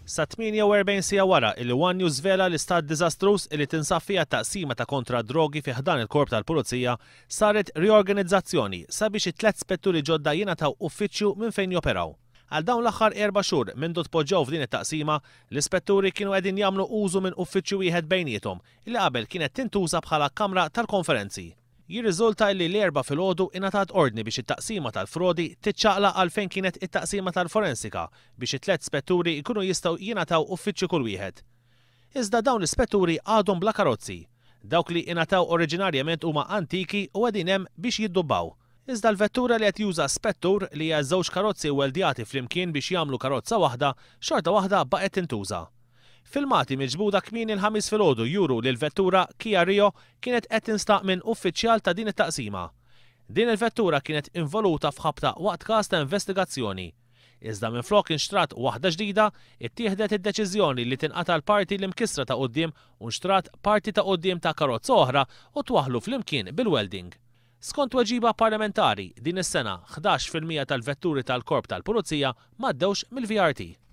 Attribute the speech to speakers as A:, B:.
A: Sa 48 sija wara illi One News vela l-istat diżastruż illi tinsab fiha taqsima ta' kontra drogi fi ħdan il-korp tal-Pulizija saret riorganizzazzjoni sabiex it-tlet spetturi ġodda jingħataw uffiċċju minn fejn joperaw. Għal dawn l-aħħar 4 xhur minn tpoġġew f'din it-taqsima, l-ispetturi kienu qegħdin jagħmlu użu minn uffiċċju wieħed bejniethom illi qabel kienet tintuża bħala kamra tal-konferenzi. Jirriżulta li l-4 filgħodu ingħatat ordni biex it-taqsima tal-frodi tiċċaqlaq għalfejn kienet it-taqsima tal-forensika biex it-tlet spetturi jkunu jistgħu jingħataw uffiċċju kull wieħed. Iżda dawn l-ispetturi għadhom bla karozzi. Dawk li ingħataw oriġinarjament huma antiki u qegħdin hemm biex jiddubbaw. Iżda l-vettura li qed juża spettur li hija żewġ karozzi weldjati flimkien biex jagħmlu karozza waħda, xorta waħda baqgħet tintuża. Filmati miġbuda kmieni l-ħamis filgħodu juru li l-vettura Kia Rio kienet qed tinstaq minn uffiċjal ta' din it-taqsima. Din il-vettura kienet involuta f'ħabta waqt każ ta' investigazzjoni. Iżda minflok inxtrat waħda ġdida, ittieħdet id-deċiżjoni li tinqata' l-parti l-imkissra ta' quddiem u nxtrat parti ta' quddiem ta' karozza oħra u twaħħlu flimkien bil-welding. Skont weġiba parlamentari, din is-sena 11% tal-vetturi tal-Korp tal-Pulizija m'għaddewx mill-VRT.